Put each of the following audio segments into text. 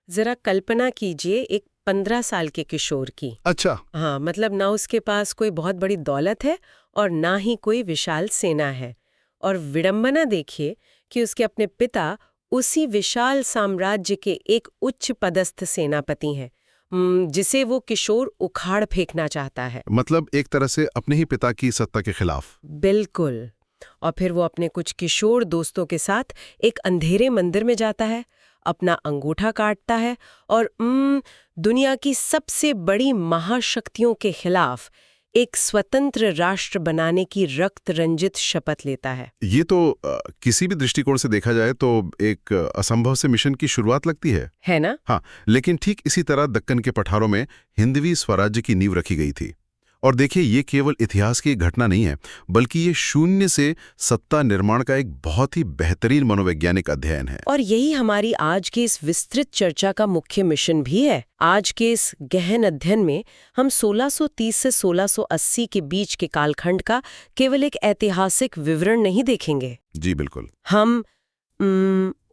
जरा कल्पना कीजिए एक 15 साल के किशोर की। अच्छा। हाँ, मतलब ना उसके पास कोई बहुत बड़ी दौलत है और ना ही कोई विशाल सेना है। और विडंबना देखिए कि उसके अपने पिता उसी विशाल साम्राज्य के एक उच्च पदस्थ सेनापति हैं, जिसे वो किशोर उखाड़ फेंकना चाहता है। मतलब एक तरह से अपने ही पिता की सत्ता के खिलाफ। बिल्कुल। और फिर वो अपने कुछ किशोर दोस्तों के साथ एक अंधेरे मंदिर में जाता है, अपना अंगूठा काटता है और दुनिया की सबसे बड़ी महाशक्तियों के खिलाफ एक स्वतंत्र राष्ट्र बनाने की रक्त रंजित शपथ लेता है। ये तो किसी भी दृष्टिकोण से देखा जाए तो एक असंभव से मिशन की शुरुआत लगती है ना? हाँ, लेकिन ठीक इसी तरह दक्कन के पठारों में हिंदवी स्वराज्य की नींव रखी गई थी। और देखिए, ये केवल इतिहास की एक घटना नहीं है, बल्कि ये शून्य से सत्ता निर्माण का एक बहुत ही बेहतरीन मनोवैज्ञानिक अध्ययन है। और यही हमारी आज की इस विस्तृत चर्चा का मुख्य मिशन भी है। आज के इस गहन अध्ययन में हम 1630 से 1680 के बीच के कालखंड का केवल एक ऐतिहासिक विवरण नहीं देखेंगे। जी बिल्कुल। हम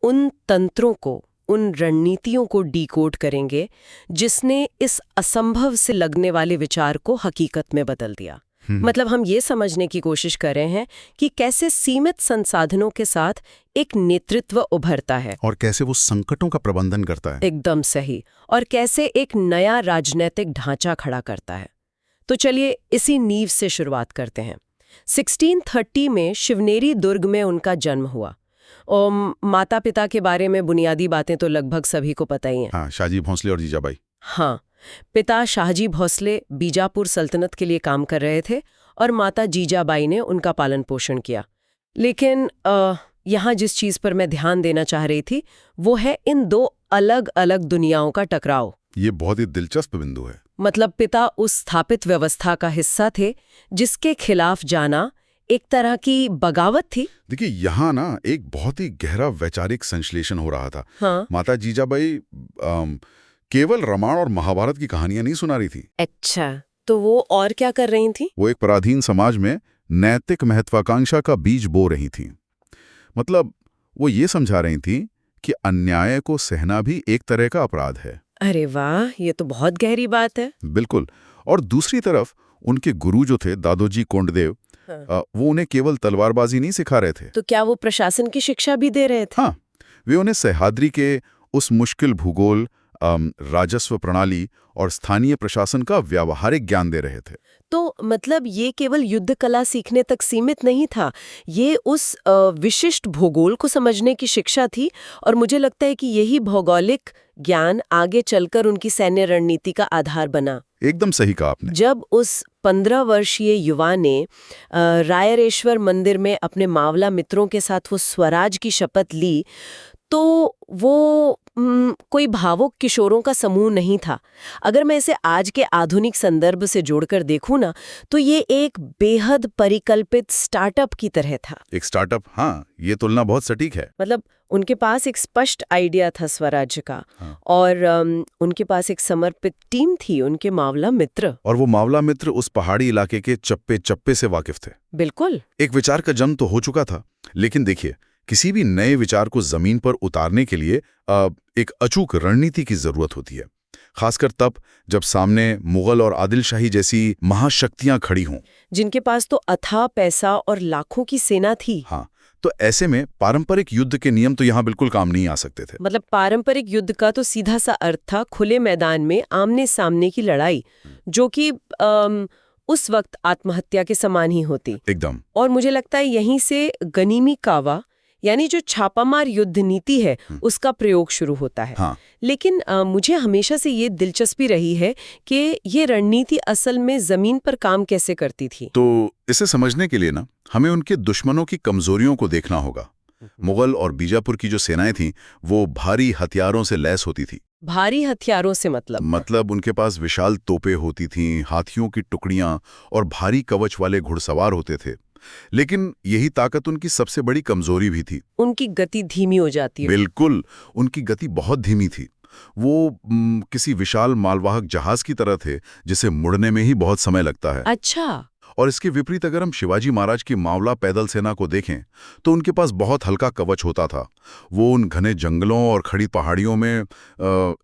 उन तंत्रों को, उन रणनीतियों को डिकोड करेंगे जिसने इस असंभव से लगने वाले विचार को हकीकत में बदल दिया। मतलब हम ये समझने की कोशिश कर रहे हैं कि कैसे सीमित संसाधनों के साथ एक नेतृत्व उभरता है और कैसे वो संकटों का प्रबंधन करता है। एकदम सही। और कैसे एक नया राजनीतिक ढांचा खड़ा करता है। तो चलिए इसी नींव से शुरुआत करते हैं। 1630 में शिवनेरी दुर्ग में उनका जन्म हुआ। और माता पिता के बारे में बुनियादी बातें तो लगभग सभी को पता ही हैं। हाँ, शाहजी भोंसले और जीजाबाई। हाँ, पिता शाहजी भोसले बीजापुर सल्तनत के लिए काम कर रहे थे और माता जीजाबाई ने उनका पालन पोषण किया। लेकिन यहाँ जिस चीज़ पर मैं ध्यान देना चाह रही थी वो है इन दो अलग अलग दुनियाओं का टकराव। ये बहुत ही दिलचस्प बिंदु है। मतलब पिता उस स्थापित व्यवस्था का हिस्सा थे जिसके खिलाफ जाना एक तरह की बगावत थी। देखिए, यहाँ ना एक बहुत ही गहरा वैचारिक संश्लेषण हो रहा था। हाँ। माता जीजाबाई केवल रामायण और महाभारत की कहानियां नहीं सुना रही थी। अच्छा, तो वो और क्या कर रही थी? वो एक पराधीन समाज में नैतिक महत्वाकांक्षा का बीज बो रही थी। मतलब वो ये समझा रही थी कि अन्याय को सहना भी एक तरह का अपराध है। अरे वाह, ये तो बहुत गहरी बात है। बिल्कुल। और दूसरी तरफ उनके गुरु जो थे दादोजी कोंडदेव, वो उन्हें केवल तलवारबाजी नहीं सिखा रहे थे। तो क्या वो प्रशासन की शिक्षा भी दे रहे थे? हाँ, वे उन्हें सह्याद्री के उस मुश्किल भूगोल, राजस्व प्रणाली और स्थानीय प्रशासन का व्यावहारिक ज्ञान दे रहे थे। तो मतलब ये केवल युद्ध कला सीखने तक सीमित नहीं था, ये उस विशिष्ट भूगोल को समझने की शिक्षा थी। और मुझे लगता है कि यही भौगोलिक ज्ञान आगे चलकर उनकी सैन्य रणनीति का आधार बना। एकदम सही कहा आपने। जब उस 15 वर्षीय युवा ने रायरेश्वर मंदिर में अपने मावला मित्रों के साथ वो स्वराज की शपथ ली, तो वो कोई भावुक किशोरों का समूह नहीं था। अगर मैं इसे आज के आधुनिक संदर्भ से जोड़कर देखूं ना, तो ये एक बेहद परिकल्पित स्टार्टअप की तरह था। एक स्टार्टअप, हाँ, ये तुलना बहुत सटीक है। मतलब उनके पास एक स्पष्ट आइडिया था स्वराज्य का। हाँ। और उनके पास एक समर्पित टीम थी, उनके मावला मित्र। और वो मावला मित्र उस पहाड़ी इलाके के चप्पे चप्पे से वाकिफ थे। बिल्कुल। एक विचार का जन्म तो हो चुका था, लेकिन देखिए, किसी भी नए विचार को जमीन पर उतारने के लिए एक अचूक रणनीति की जरूरत होती है, खासकर तब जब सामने मुगल और आदिलशाही जैसी महाशक्तियां खड़ी हों, जिनके पास तो अथाह पैसा और लाखों की सेना थी। हाँ, तो ऐसे में पारंपरिक युद्ध के नियम तो यहाँ बिल्कुल काम नहीं आ सकते थे। मतलब पारंपरिक युद्ध का तो सीधा सा अर्थ था खुले मैदान में आमने सामने की लड़ाई, जो कि उस वक्त आत्महत्या के समान ही होती। एकदम। और मुझे लगता है यहीं से गनीमी कावा, यानी जो छापामार युद्ध नीति है, उसका प्रयोग शुरू होता है। हाँ। लेकिन मुझे हमेशा से ये दिलचस्पी रही है कि ये रणनीति असल में जमीन पर काम कैसे करती थी। तो इसे समझने के लिए ना हमें उनके दुश्मनों की कमजोरियों को देखना होगा। मुगल और बीजापुर की जो सेनाएं थीं, वो भारी हथियारों से लैस होती थी। भारी हथियारों से मतलब उनके पास विशाल तोपें होती थीं, हाथियों की टुकड़ियां और भारी कवच वाले घुड़सवार होते थे। लेकिन यही ताकत उनकी सबसे बड़ी कमजोरी भी थी। उनकी गति धीमी हो जाती है। बिल्कुल, उनकी गति बहुत धीमी थी। वो किसी विशाल मालवाहक जहाज की तरह थे, जिसे मुड़ने में ही बहुत समय लगता है। अच्छा। और इसके विपरीत अगर हम शिवाजी महाराज की मावला पैदल सेना को देखें तो उनके पास बहुत हल्का कवच होता था। वो उन घने जंगलों और खड़ी पहाड़ियों में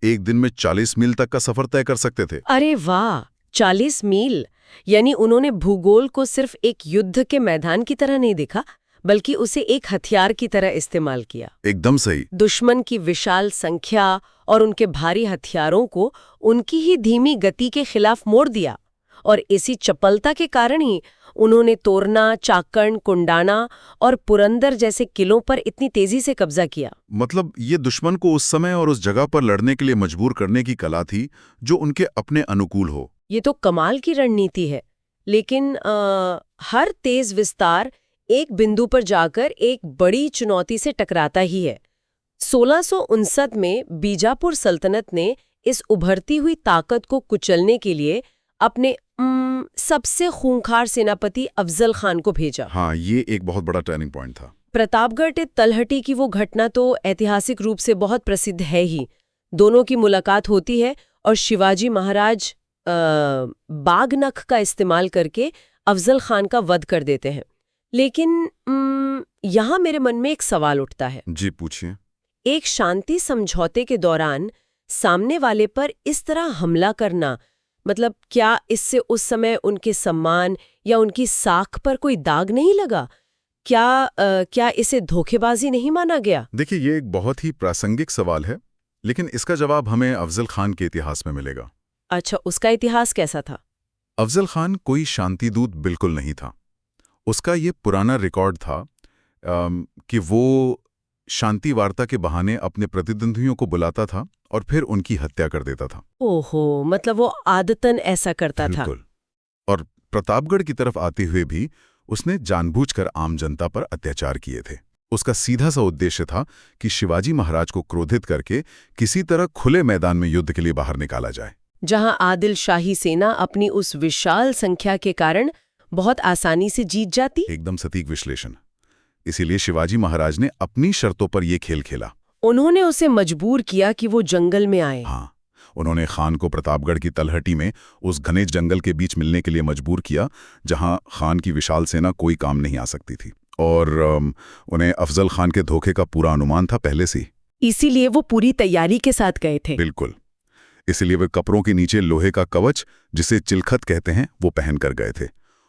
एक दिन में 40 मील तक का सफर तय कर सकते थे। अरे वाह, 40 मील! यानी उन्होंने भूगोल को सिर्फ एक युद्ध के मैदान की तरह नहीं देखा, बल्कि उसे एक हथियार की तरह इस्तेमाल किया। एकदम सही। दुश्मन की विशाल संख्या और उनके भारी हथियारों को उनकी ही धीमी गति के खिलाफ मोड़ दिया, और इसी चपलता के कारण ही उन्होंने तोरना, चाकण, कुंडाना और पुरंदर जैसे किलों पर इतनी तेजी से कब्जा किया। मतलब ये दुश्मन को उस समय और उस जगह पर लड़ने के लिए मजबूर करने की कला थी जो उनके अपने अनुकूल हो। ये तो कमाल की रणनीति है। लेकिन हर तेज विस्तार एक बिंदु पर जाकर एक बड़ी चुनौती से टकराता ही है। 1659 में बीजापुर सल्तनत ने इस उभरती हुई ताकत को कुचलने के लिए अपने सबसे खूंखार सेनापति अफजल खान को भेजा। हाँ, ये एक बहुत बड़ा टर्निंग पॉइंट था। प्रतापगढ़ तलहटी की वो घटना तो ऐतिहासिक रूप से बहुत प्रसिद्ध है ही। दोनों की मुलाकात होती है और शिवाजी महाराज बागनख का इस्तेमाल करके अफजल खान का वध कर देते हैं। लेकिन यहाँ मेरे मन में एक सवाल उठता है। जी पूछिए। एक शांति समझौते के दौरान सामने वाले पर इस तरह हमला करना, मतलब क्या इससे उस समय उनके सम्मान या उनकी साख पर कोई दाग नहीं लगा? क्या इसे धोखेबाजी नहीं माना गया? देखिए, ये एक बहुत ही प्रासंगिक सवाल है, लेकिन इसका जवाब हमें अफजल खान के इतिहास में मिलेगा। अच्छा, उसका इतिहास कैसा था? अफजल खान कोई शांतिदूत बिल्कुल नहीं था। उसका ये पुराना रिकॉर्ड था कि वो शांति वार्ता के बहाने अपने प्रतिद्वंदियों को बुलाता था और फिर उनकी हत्या कर देता था। ओहो, मतलब वो आदतन ऐसा करता था। बिल्कुल। और प्रतापगढ़ की तरफ आते हुए भी उसने जानबूझकर आम जनता पर अत्याचार किए थे। उसका सीधा सा उद्देश्य था कि शिवाजी महाराज को क्रोधित करके किसी तरह खुले मैदान में युद्ध के लिए बाहर निकाला जाए, जहां आदिल शाही सेना अपनी उस विशाल संख्या के कारण बहुत आसानी से जीत जाती। एकदम सटीक विश्लेषण। इसीलिए शिवाजी महाराज ने अपनी शर्तों पर यह खेल खेला। उन्होंने उसे मजबूर किया कि वो जंगल में आए। हाँ, उन्होंने खान को प्रतापगढ़ की तलहटी में उस घने जंगल के बीच मिलने के लिए मजबूर किया, जहां खान की विशाल सेना कोई काम नहीं आ सकती थी। और उन्हें अफजल खान के धोखे का पूरा अनुमान था पहले से। इसीलिए वो पूरी तैयारी के साथ गए थे। बिल्कुल। इसलिए वे कपड़ों के नीचे लोहे का कवच, जिसे चिलखत कहते हैं, वो पहन कर गए थे।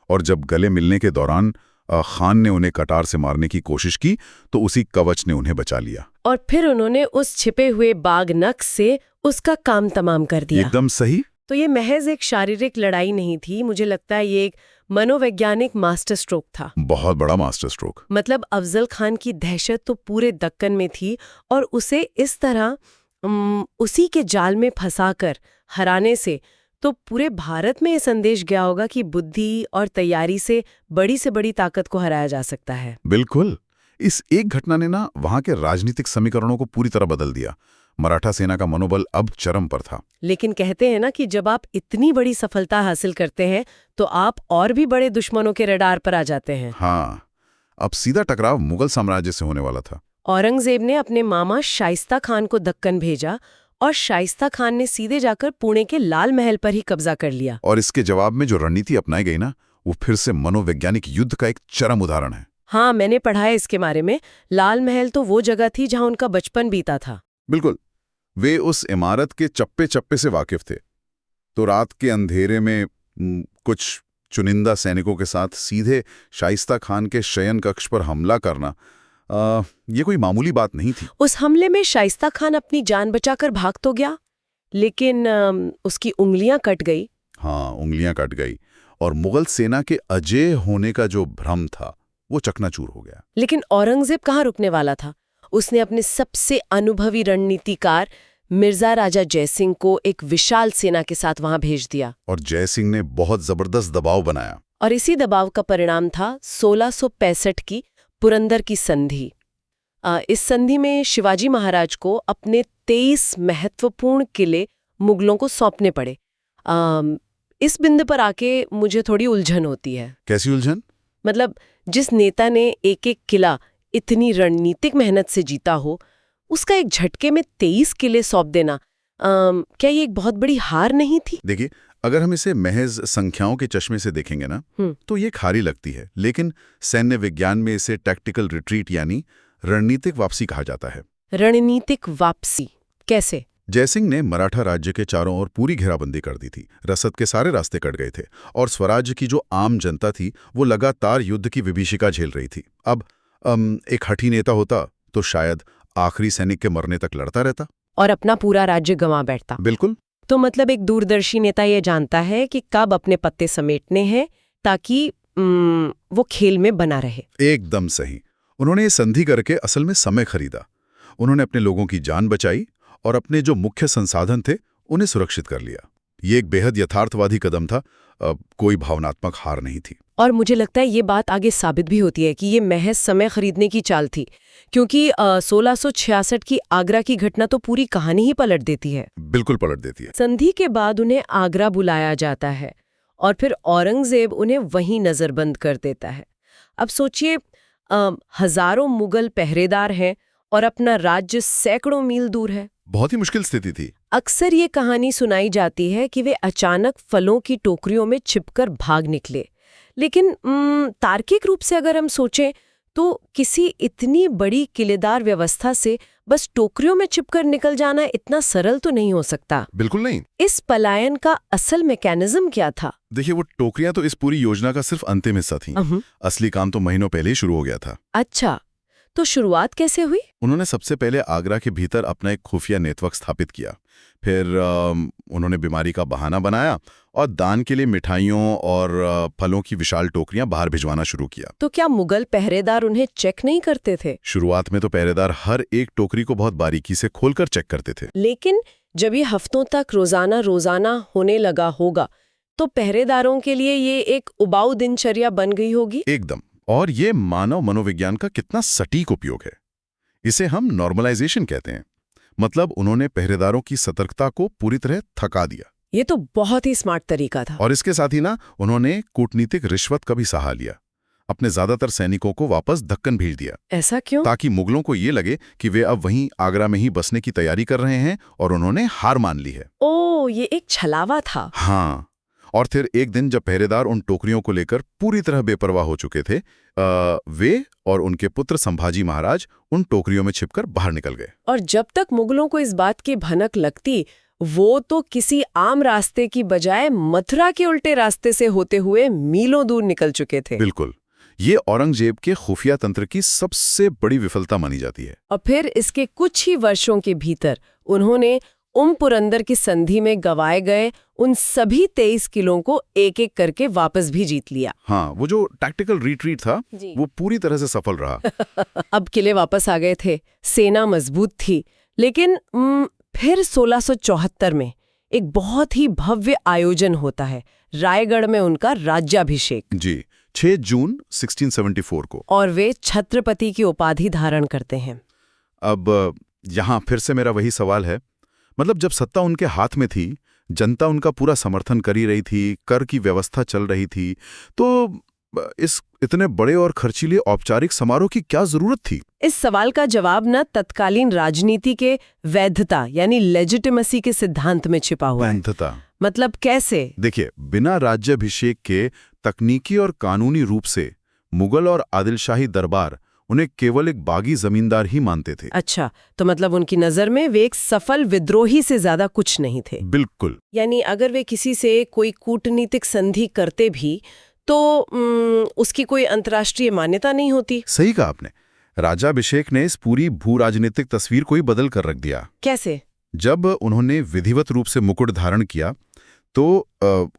और जब गले मिलने के दौरान खान ने उन्हें कटार से मारने की कोशिश की तो उसी कवच ने उन्हें बचा लिया। और फिर उन्होंने उस छिपे हुए बागनख से उसका काम तमाम कर दिया। एकदम सही। तो ये महज एक शारीरिक लड़ाई नहीं थी, मुझे लगता है ये एक मनोवैज्ञानिक मास्टर स्ट्रोक था। बहुत बड़ा मास्टर स्ट्रोक। मतलब अफजल खान की दहशत तो पूरे दक्कन में थी, और उसे इस तरह उसी के जाल में फंसाकर हराने से तो पूरे भारत में ये संदेश गया होगा कि बुद्धि और तैयारी से बड़ी ताकत को हराया जा सकता है। बिल्कुल। इस एक घटना ने ना वहां के राजनीतिक समीकरणों को पूरी तरह बदल दिया। मराठा सेना का मनोबल अब चरम पर था। लेकिन कहते हैं ना कि जब आप इतनी बड़ी सफलता हासिल करते हैं तो आप और भी बड़े दुश्मनों के रडार पर आ जाते हैं। हाँ, अब सीधा टकराव मुगल साम्राज्य से होने वाला था। औरंगजेब ने अपने मामा शाइस्ता खान को दक्कन भेजा, और शाइस्ता खान ने सीधे जाकर पुणे के लाल महल पर ही कब्जा कर लिया। और इसके जवाब में जो रणनीति अपनाई गई ना, वो फिर से मनोवैज्ञानिक युद्ध का एक चरम उदाहरण है। हाँ, मैंने पढ़ा है इसके बारे में। लाल महल तो वो जगह थी जहां उनका बचपन बीता था। बिल्कुल। वे उस इमारत के चप्पे चप्पे से वाकिफ थे। तो रात के अंधेरे में कुछ चुनिंदा सैनिकों के साथ सीधे शाइस्ता खान के शयन कक्ष पर हमला करना, ये कोई मामूली बात नहीं थी। उस हमले में शाइस्ता खान अपनी जान बचाकर भाग तो गया, लेकिन उसकी उंगलियां कट गई। हाँ, उंगलियां कट गई, और मुगल सेना के अजेय होने का जो भ्रम था वो चकनाचूर हो गया। लेकिन औरंगजेब कहाँ रुकने वाला था? उसने अपने सबसे अनुभवी रणनीतिकार मिर्जा राजा जयसिंह को एक विशाल सेना के साथ वहां भेज दिया। और जयसिंह ने बहुत जबरदस्त दबाव बनाया। और इसी दबाव का परिणाम था 1665 की पुरंदर की संधि। इस संधि में शिवाजी महाराज को अपने 23 महत्वपूर्ण किले मुगलों को सौंपने पड़े। इस बिंदु पर आके मुझे थोड़ी उलझन होती है। कैसी उलझन? मतलब जिस नेता ने एक एक किला इतनी रणनीतिक मेहनत से जीता हो, उसका एक झटके में 23 किले सौंप देना, क्या ये एक बहुत बड़ी हार नहीं थी? देखिए, अगर हम इसे महज संख्याओं के चश्मे से देखेंगे ना तो ये खारी लगती है, लेकिन सैन्य विज्ञान में इसे टैक्टिकल रिट्रीट यानी रणनीतिक वापसी कहा जाता है। रणनीतिक वापसी कैसे? जयसिंह ने मराठा राज्य के चारों ओर पूरी घेराबंदी कर दी थी, रसद के सारे रास्ते कट गए थे और स्वराज्य की जो आम जनता थी वो लगातार युद्ध की विभीषिका झेल रही थी। अब एक हठी नेता होता तो शायद आखिरी सैनिक के मरने तक लड़ता रहता और अपना पूरा राज्य गंवा बैठता। बिल्कुल। तो मतलब एक दूरदर्शी नेता ये जानता है कि कब अपने पत्ते समेटने हैं ताकि वो खेल में बना रहे। एकदम सही। उन्होंने ये संधि करके असल में समय खरीदा। उन्होंने अपने लोगों की जान बचाई और अपने जो मुख्य संसाधन थे उन्हें सुरक्षित कर लिया। ये एक बेहद यथार्थवादी कदम था, कोई भावनात्मक हार नहीं थी। और मुझे लगता है ये बात आगे साबित भी होती है कि ये महज समय खरीदने की चाल थी, क्योंकि 1666 की आगरा की घटना तो पूरी कहानी ही पलट देती है। बिल्कुल पलट देती है। संधि के बाद उन्हें आगरा बुलाया जाता है और फिर औरंगजेब उन्हें वहीं नजरबंद कर देता है। अब सोचिए, हजारों मुगल पहरेदार हैं और अपना राज्य सैकड़ों मील दूर है। बहुत ही मुश्किल स्थिति थी। अक्सर ये कहानी सुनाई जाती है कि वे अचानक फलों की टोकरियों में छिपकर भाग निकले, लेकिन तार्किक रूप से अगर हम सोचें तो किसी इतनी बड़ी किलेदार व्यवस्था से बस टोकरियों में छिपकर निकल जाना इतना सरल तो नहीं हो सकता। बिल्कुल नहीं। इस पलायन का असल मैकेनिज्म क्या था? देखिए, वो टोकरियां तो इस पूरी योजना का सिर्फ अंतिम हिस्सा थी। असली काम तो महीनों पहले ही शुरू हो गया था। अच्छा, तो शुरुआत कैसे हुई? उन्होंने सबसे पहले आगरा के भीतर अपना एक खुफिया नेटवर्क स्थापित किया। फिर उन्होंने बीमारी का बहाना बनाया और दान के लिए मिठाइयों और फलों की विशाल टोकरियां बाहर भिजवाना शुरू किया। तो क्या मुगल पहरेदार उन्हें चेक नहीं करते थे? शुरुआत में तो पहरेदार हर एक टोकरी को बहुत बारीकी से खोलकर चेक करते थे। लेकिन जब ये हफ्तों तक रोजाना होने लगा होगा तो पहरेदारों के लिए ये एक उबाऊ दिनचर्या बन गई होगी। एकदम। और ये मानव मनोविज्ञान का कितना सटीक उपयोग है। इसे हम नॉर्मलाइजेशन कहते हैं। मतलब उन्होंने पहरेदारों की सतर्कता को पूरी तरह थका दिया। ये तो बहुत ही स्मार्ट तरीका था। और इसके साथ ही ना उन्होंने कूटनीतिक रिश्वत का भी सहारा लिया। अपने ज्यादातर सैनिकों को वापस दक्कन भेज दिया। ऐसा क्यों? ताकि मुगलों को ये लगे कि वे अब वहीं आगरा में ही बसने की तैयारी कर रहे हैं और उन्होंने हार मान ली है। ओह, ये एक छलावा था। हाँ। और फिर एक दिन जब पहरेदार उन टोकरियों को लेकर पूरी तरह बेपरवाह हो चुके थे, वे और उनके पुत्र संभाजी महाराज उन टोकरियों में छिपकर बाहर निकल गए। और जब तक मुगलों को इस बात की भनक लगती, वो तो किसी आम रास्ते की बजाय मथुरा के उल्टे रास्ते से होते हुए मीलों दूर निकल चुके थे। बिल्कुल। ये औरंगजेब के खुफिया तंत्र की सबसे बड़ी विफलता मानी जाती है। और फिर इसके कुछ ही वर्षों के भीतर उन्होंने पुरंदर की संधि में गंवाए गए उन सभी 23 किलों को एक एक करके वापस भी जीत लिया। हाँ, वो जो टैक्टिकल रिट्रीट था वो पूरी तरह से सफल रहा। अब किले वापस आ गए थे, सेना मजबूत थी, लेकिन फिर 1674 में एक बहुत ही भव्य आयोजन होता है, रायगढ़ में उनका राज्याभिषेक। जी, 6 जून 1674 को। और वे छत्रपति की उपाधि धारण करते हैं। अब यहाँ फिर से मेरा वही सवाल है, मतलब जब सत्ता उनके हाथ में थी, जनता उनका पूरा समर्थन कर ही रही थी, कर की व्यवस्था चल रही थी, तो इस इतने बड़े और खर्चीले औपचारिक समारोह की क्या जरूरत थी? इस सवाल का जवाब न तत्कालीन राजनीति के वैधता यानी लेजिटिमेसी के सिद्धांत में छिपा हुआ है। वैधता मतलब कैसे? देखिए, बिना राज्याभिषेक के तकनीकी और कानूनी रूप से मुगल और आदिलशाही दरबार उन्हें केवल एक बागी जमींदार ही मानते थे। अच्छा, तो मतलब उनकी नजर में वे एक सफल विद्रोही से ज्यादा कुछ नहीं थे। बिल्कुल। यानी अगर वे किसी से कोई कूटनीतिक संधि करते भी तो उसकी कोई अंतर्राष्ट्रीय मान्यता नहीं होती। सही कहा आपने। राज्याभिषेक ने इस पूरी भू राजनीतिक तस्वीर को ही बदल कर रख दिया। कैसे? जब उन्होंने विधिवत रूप से मुकुट धारण किया तो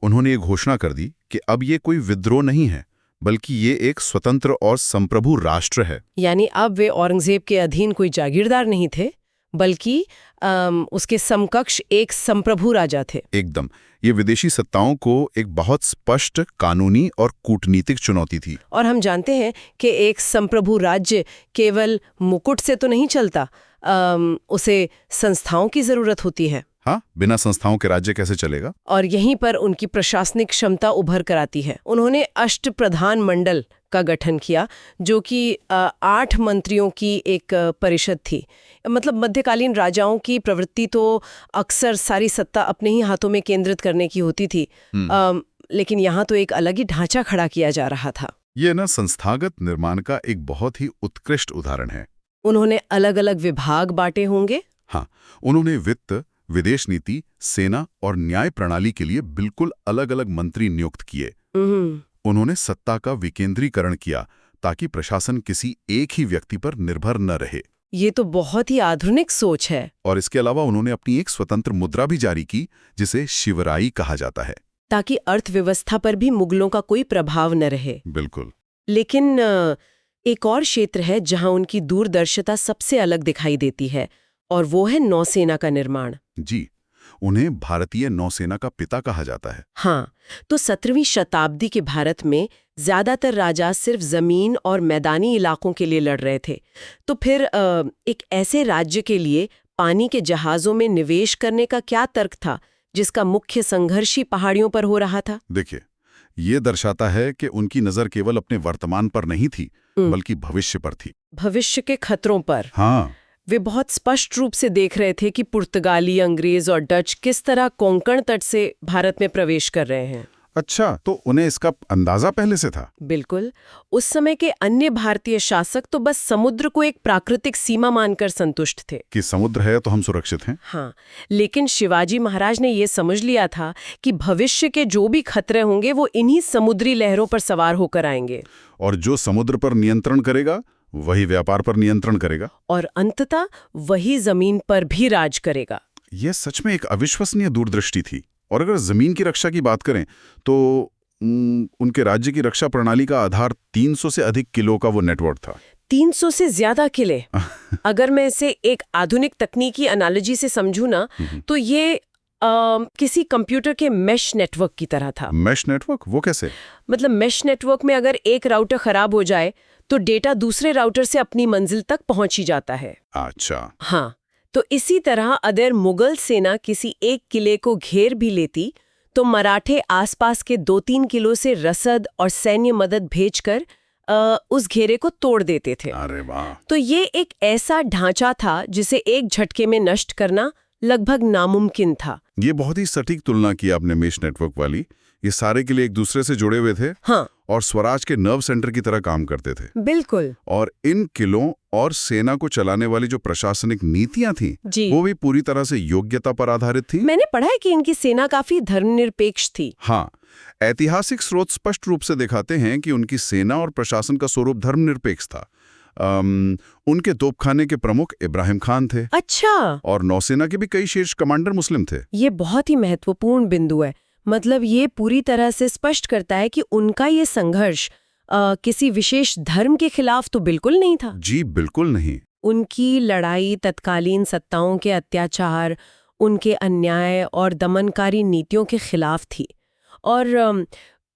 उन्होंने ये घोषणा कर दी कि अब ये कोई विद्रोह नहीं है, बल्कि ये एक स्वतंत्र और संप्रभु राष्ट्र है। यानी अब वे औरंगजेब के अधीन कोई जागीरदार नहीं थे, बल्कि उसके समकक्ष एक संप्रभु राजा थे। एकदम। ये विदेशी सत्ताओं को एक बहुत स्पष्ट कानूनी और कूटनीतिक चुनौती थी। और हम जानते हैं कि एक संप्रभु राज्य केवल मुकुट से तो नहीं चलता, उसे संस्थाओं की जरूरत होती है। हाँ, बिना संस्थाओं के राज्य कैसे चलेगा? और यहीं पर उनकी प्रशासनिक क्षमता उभर कर आती है। उन्होंने अष्टप्रधान मंडल का गठन किया, जो कि 8 मंत्रियों की एक परिषद थी। मतलब मध्यकालीन राजाओं की प्रवृत्ति तो अक्सर सारी सत्ता अपने ही हाथों में केंद्रित करने की होती थी, लेकिन यहाँ तो एक अलग ही ढांचा खड़ा किया जा रहा था। ये ना संस्थागत निर्माण का एक बहुत ही उत्कृष्ट उदाहरण है। उन्होंने अलग अलग विभाग बांटे होंगे। हाँ, उन्होंने वित्त, विदेश नीति, सेना और न्याय प्रणाली के लिए बिल्कुल अलग अलग मंत्री नियुक्त किए। उन्होंने सत्ता का विकेंद्रीकरण किया ताकि प्रशासन किसी एक ही व्यक्ति पर निर्भर न रहे। ये तो बहुत ही आधुनिक सोच है। और इसके अलावा उन्होंने अपनी एक स्वतंत्र मुद्रा भी जारी की, जिसे शिवराई कहा जाता है, ताकि अर्थव्यवस्था पर भी मुगलों का कोई प्रभाव न रहे। बिल्कुल। लेकिन एक और क्षेत्र है जहां उनकी दूरदर्शिता सबसे अलग दिखाई देती है, और वो है नौसेना का निर्माण। जी, उन्हें भारतीय नौसेना का पिता कहा जाता है। हाँ, तो 17वीं शताब्दी के भारत में ज्यादातर राजा सिर्फ जमीन और मैदानी इलाकों के लिए लड़ रहे थे। तो फिर एक ऐसे राज्य के लिए पानी के जहाजों में निवेश करने का क्या तर्क था, जिसका मुख्य संघर्ष ही पहाड़ियों पर हो रहा था? देखिए, ये दर्शाता है कि उनकी नजर केवल अपने वर्तमान पर नहीं थी, बल्कि भविष्य पर थी। भविष्य के खतरों पर। हाँ, वे बहुत स्पष्ट रूप से देख रहे थे कि पुर्तगाली, अंग्रेज और डच किस तरह कोंकण तट से भारत में प्रवेश कर रहे हैं। अच्छा, तो उन्हें इसका अंदाजा पहले से था? बिल्कुल। उस समय के अन्य भारतीय शासक तो बस समुद्र को एक प्राकृतिक सीमा मानकर संतुष्ट थे कि समुद्र है तो हम सुरक्षित हैं। हाँ, लेकिन शिवाजी महाराज ने ये समझ लिया था कि भविष्य के जो भी खतरे होंगे वो इन्हीं समुद्री लहरों पर सवार होकर आएंगे। और जो समुद्र पर नियंत्रण करेगा वही व्यापार पर नियंत्रण करेगा, और अंततः वही जमीन पर भी राज करेगा। यह सच में एक अविश्वसनीय दूरदृष्टि थी। और अगर जमीन की रक्षा की बात करें तो उनके राज्य की रक्षा प्रणाली का आधार 300 से अधिक किलो का वो नेटवर्क था। 300 से ज्यादा किले। अगर मैं इसे एक आधुनिक तकनीकी एनालॉजी से समझूं ना, तो ये किसी कंप्यूटर के मेश नेटवर्क की तरह था। Mesh network? वो कैसे? मतलब मेश नेटवर्क में अगर एक राउटर खराब हो जाए तो डेटा दूसरे राउटर से अपनी मंजिल तक पहुंच ही जाता है। अच्छा। हाँ, तो इसी तरह अगर मुगल सेना किसी एक किले को घेर भी लेती तो मराठे आसपास के 2-3 किलो से रसद और सैन्य मदद भेजकर उस घेरे को तोड़ देते थे। अरे वाह! तो ये एक ऐसा ढांचा था जिसे एक झटके में नष्ट करना लगभग नामुमकिन था। ये बहुत ही सटीक तुलना की आपने मेश नेटवर्क वाली। ये सारे किले एक दूसरे से जुड़े हुए थे। हाँ, और स्वराज के नर्व सेंटर की तरह काम करते थे। बिल्कुल। और इन किलों और सेना को चलाने वाली जो प्रशासनिक नीतियां थी, वो भी पूरी तरह से योग्यता पर आधारित थी। मैंने पढ़ा है कि इनकी सेना काफी धर्मनिरपेक्ष थी। हाँ, ऐतिहासिक स्रोत स्पष्ट रूप से दिखाते हैं कि उनकी सेना और प्रशासन का स्वरूप धर्मनिरपेक्ष था। उनके तोपखाने के प्रमुख इब्राहिम खान थे। अच्छा। और नौसेना के भी कई शीर्ष कमांडर मुस्लिम थे। ये बहुत ही महत्वपूर्ण बिंदु है। मतलब ये पूरी तरह से स्पष्ट करता है कि उनका ये संघर्ष किसी विशेष धर्म के खिलाफ तो बिल्कुल नहीं था। जी बिल्कुल नहीं। उनकी लड़ाई तत्कालीन सत्ताओं के अत्याचार, उनके अन्याय और दमनकारी नीतियों के खिलाफ थी। और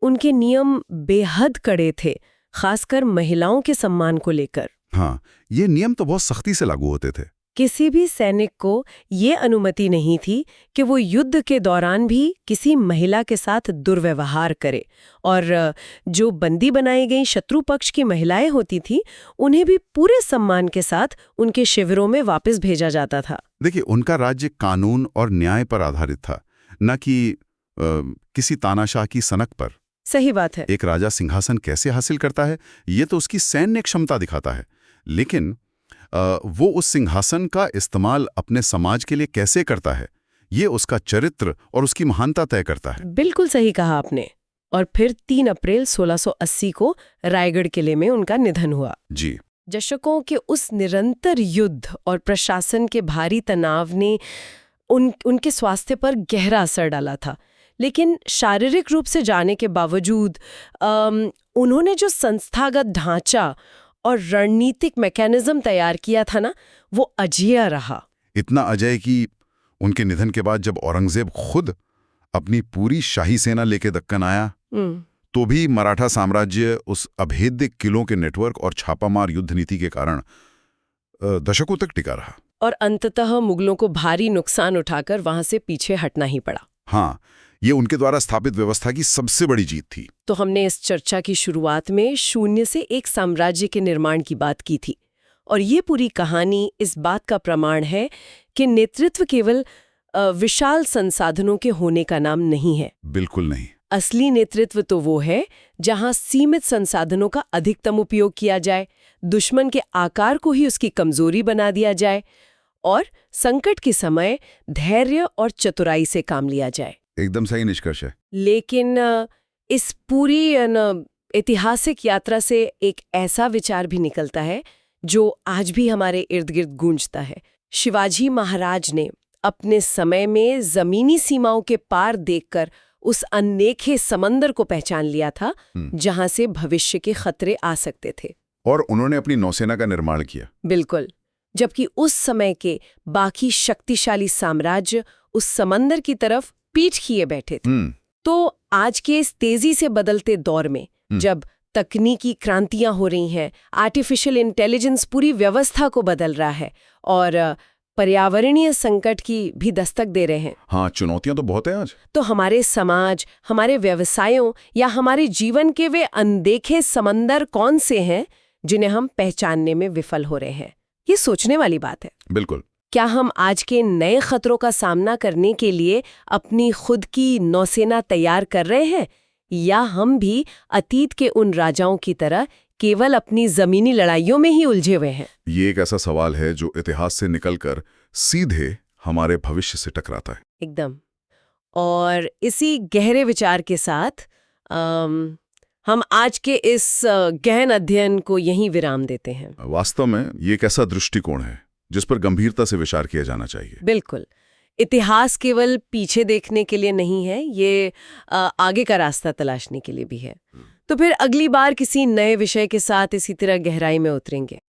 उनके नियम बेहद कड़े थे, खासकर महिलाओं के सम्मान को लेकर। हाँ, ये नियम तो बहुत सख्ती से लागू होते थे। किसी भी सैनिक को ये अनुमति नहीं थी कि वो युद्ध के दौरान भी किसी महिला के साथ दुर्व्यवहार करे। और जो बंदी बनाई गई शत्रु पक्ष की महिलाएं होती थी, उन्हें भी पूरे सम्मान के साथ उनके शिविरों में वापस भेजा जाता था। देखिए, उनका राज्य कानून और न्याय पर आधारित था, न कि किसी तानाशाह की सनक पर। सही बात है। एक राजा सिंहासन कैसे हासिल करता है, ये तो उसकी सैन्य क्षमता दिखाता है, लेकिन वो उस सिंहासन का इस्तेमाल अपने समाज के लिए कैसे करता है, ये उसका चरित्र और उसकी महानता तय करता है। बिल्कुल सही कहा आपने। और फिर 3 अप्रैल 1680 को रायगढ़ किले में उनका निधन हुआ। जी। दशकों के उस निरंतर युद्ध और प्रशासन के भारी तनाव ने उनके स्वास्थ्य पर गहरा असर डाला था। लेकिन शारीरिक रूप से जाने के बावजूद उन्होंने जो संस्थागत ढांचा और रणनीतिक मैकेनिज्म तैयार किया था ना, वो अजेय रहा। इतना अजेय कि उनके निधन के बाद जब औरंगजेब खुद अपनी पूरी शाही सेना लेके दक्कन आया, तो भी मराठा साम्राज्य उस अभेद्य किलों के नेटवर्क और छापामार युद्ध नीति के कारण दशकों तक टिका रहा। और अंततः मुगलों को भारी नुकसान उठाकर वहां से पीछे हटना ही पड़ा। हाँ, ये उनके द्वारा स्थापित व्यवस्था की सबसे बड़ी जीत थी। तो हमने इस चर्चा की शुरुआत में शून्य से एक साम्राज्य के निर्माण की बात की थी, और ये पूरी कहानी इस बात का प्रमाण है कि नेतृत्व केवल विशाल संसाधनों के होने का नाम नहीं है। बिल्कुल नहीं। असली नेतृत्व तो वो है जहां सीमित संसाधनों का अधिकतम उपयोग किया जाए, दुश्मन के आकार को ही उसकी कमजोरी बना दिया जाए, और संकट के समय धैर्य और चतुराई से काम लिया जाए। एकदम सही निष्कर्ष है। लेकिन इस पूरी ऐतिहासिक यात्रा से एक ऐसा विचार भी निकलता है जो आज भी हमारे इर्द गिर्द गूंजता है। शिवाजी महाराज ने अपने समय में जमीनी सीमाओं के पार देखकर उस अनदेखे समंदर को पहचान लिया था जहां से भविष्य के खतरे आ सकते थे, और उन्होंने अपनी नौसेना का निर्माण किया। बिल्कुल। जबकि उस समय के बाकी शक्तिशाली साम्राज्य उस समंदर की तरफ पीठ किए बैठे थे। तो आज के इस तेजी से बदलते दौर में जब तकनीकी क्रांतियां हो रही हैं, आर्टिफिशियल इंटेलिजेंस पूरी व्यवस्था को बदल रहा है और पर्यावरणीय संकट की भी दस्तक दे रहे हैं। हाँ, चुनौतियां तो बहुत हैं आज। तो हमारे समाज, हमारे व्यवसायों या हमारे जीवन के वे अनदेखे समंदर कौन से हैं जिन्हें हम पहचानने में विफल हो रहे हैं? ये सोचने वाली बात है। बिल्कुल। क्या हम आज के नए खतरों का सामना करने के लिए अपनी खुद की नौसेना तैयार कर रहे हैं, या हम भी अतीत के उन राजाओं की तरह केवल अपनी जमीनी लड़ाइयों में ही उलझे हुए हैं? ये एक ऐसा सवाल है जो इतिहास से निकलकर सीधे हमारे भविष्य से टकराता है। एकदम। और इसी गहरे विचार के साथ हम आज के इस गहन अध्ययन को यहीं विराम देते हैं। वास्तव में ये एक ऐसा दृष्टिकोण है जिस पर गंभीरता से विचार किया जाना चाहिए। बिल्कुल। इतिहास केवल पीछे देखने के लिए नहीं है, ये आगे का रास्ता तलाशने के लिए भी है। तो फिर अगली बार किसी नए विषय के साथ इसी तरह गहराई में उतरेंगे।